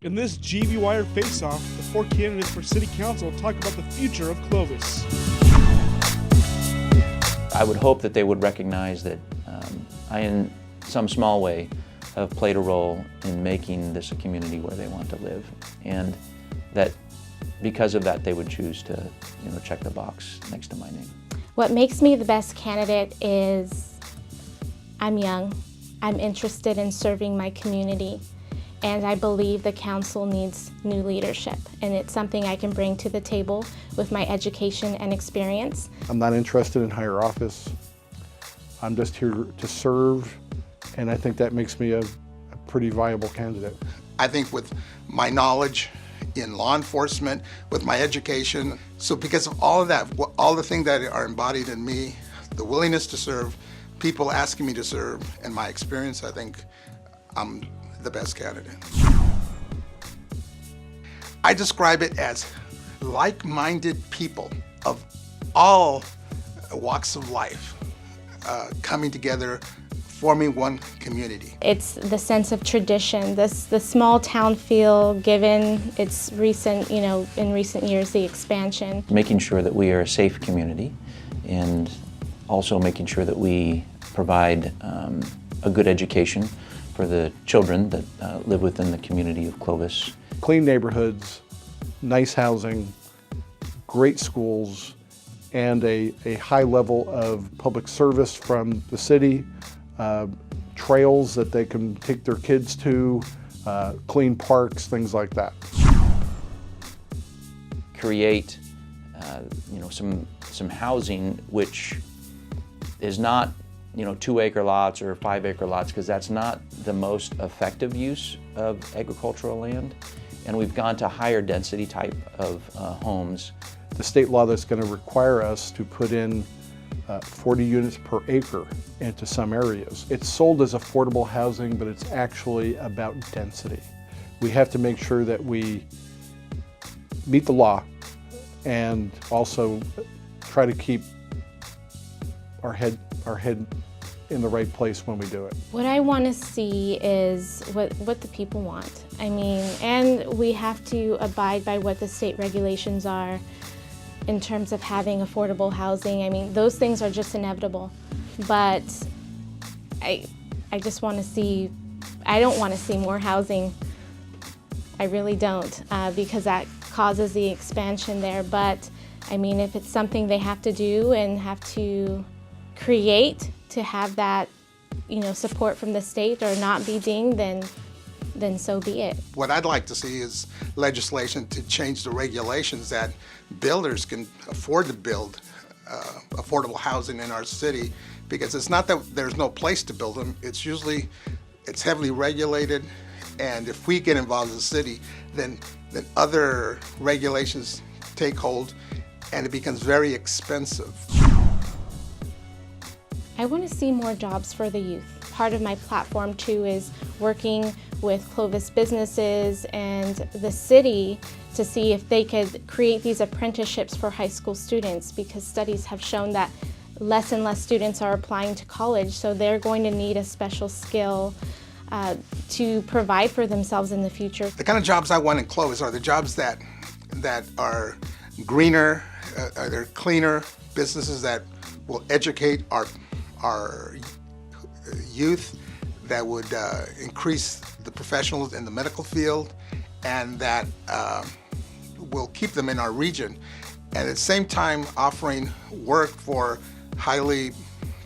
In this GV Wire Face-Off, the four candidates for City Council talk about the future of Clovis. I would hope that they would recognize that I, in some small way, have played a role in making this a community where they want to live, and that because of that they would choose to check the box next to my name. What makes me the best candidate is I'm young, I'm interested in serving my community, and I believe the council needs new leadership, and it's something I can bring to the table with my education and experience. I'm not interested in higher office. I'm just here to serve, and I think that makes me a pretty viable candidate. I think with my knowledge in law enforcement, with my education, so because of all of that, all the things that are embodied in me, the willingness to serve, people asking me to serve, and my experience, I think I'm the best candidate. I describe it as like-minded people of all walks of life coming together, forming one community. It's the sense of tradition, the small town feel given its recent, in recent years, the expansion. Making sure that we are a safe community, and also making sure that we provide a good education for the children that live within the community of Clovis. Clean neighborhoods, nice housing, great schools, and a high level of public service from the city, trails that they can take their kids to, clean parks, things like that. Create some housing which is not 2-acre lots or 5-acre lots, because that's not the most effective use of agricultural land. And we've gone to higher density type of homes. The state law that's going to require us to put in 40 units per acre into some areas. It's sold as affordable housing, but it's actually about density. We have to make sure that we meet the law and also try to keep our head in the right place when we do it. What I want to see is what the people want. And we have to abide by what the state regulations are in terms of having affordable housing. Those things are just inevitable. But I just want to see, I don't want to see more housing. I really don't, because that causes the expansion there. But if it's something they have to do and have to create to have that, support from the state or not be dinged, then so be it. What I'd like to see is legislation to change the regulations that builders can afford to build affordable housing in our city, because it's not that there's no place to build them, it's heavily regulated, and if we get involved as a city, then other regulations take hold and it becomes very expensive. I want to see more jobs for the youth. Part of my platform too is working with Clovis businesses and the city to see if they could create these apprenticeships for high school students, because studies have shown that less and less students are applying to college, so they're going to need a special skill to provide for themselves in the future. The kind of jobs I want in Clovis are the jobs that are greener, they're cleaner, businesses that will educate our youth, that would increase the professionals in the medical field, and that will keep them in our region, and at the same time offering work for highly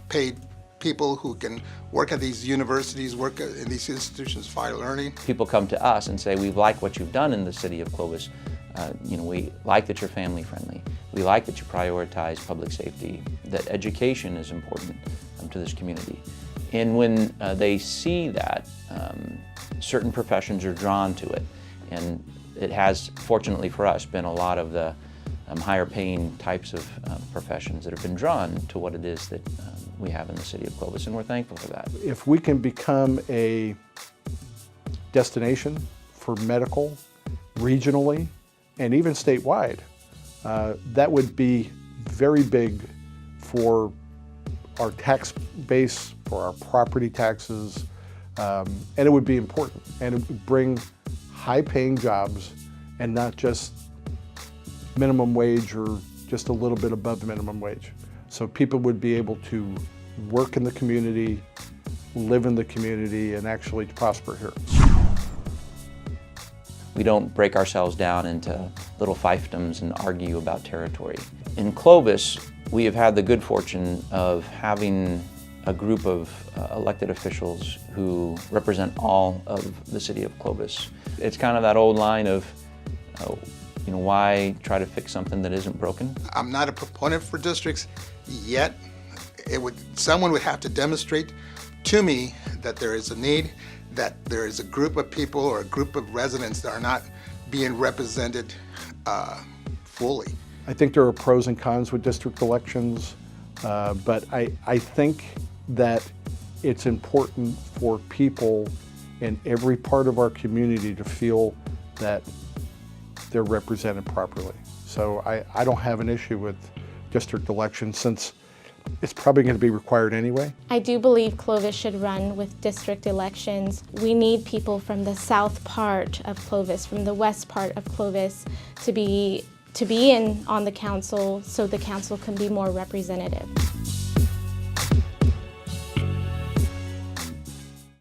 paid people who can work at these universities, work in these institutions of higher learning. People come to us and say, we like what you've done in the city of Clovis. We like that you're family friendly. We like that you prioritize public safety, that education is important to this community. And when they see that, certain professions are drawn to it. And it has, fortunately for us, been a lot of the higher paying types of professions that have been drawn to what it is that we have in the city of Clovis, and we're thankful for that. If we can become a destination for medical, regionally, and even statewide, that would be very big for our tax base, for our property taxes, and it would be important, and it would bring high-paying jobs and not just minimum wage or just a little bit above the minimum wage. So people would be able to work in the community, live in the community, and actually prosper here. We don't break ourselves down into little fiefdoms and argue about territory. In Clovis, we have had the good fortune of having a group of elected officials who represent all of the city of Clovis. It's kind of that old line of, why try to fix something that isn't broken? I'm not a proponent for districts yet. Someone would have to demonstrate to me that there is a need, that there is a group of people or a group of residents that are not being represented fully. I think there are pros and cons with district elections, but I think that it's important for people in every part of our community to feel that they're represented properly. So I don't have an issue with district elections since it's probably going to be required anyway. I do believe Clovis should run with district elections. We need people from the south part of Clovis, from the west part of Clovis to be in on the council so the council can be more representative.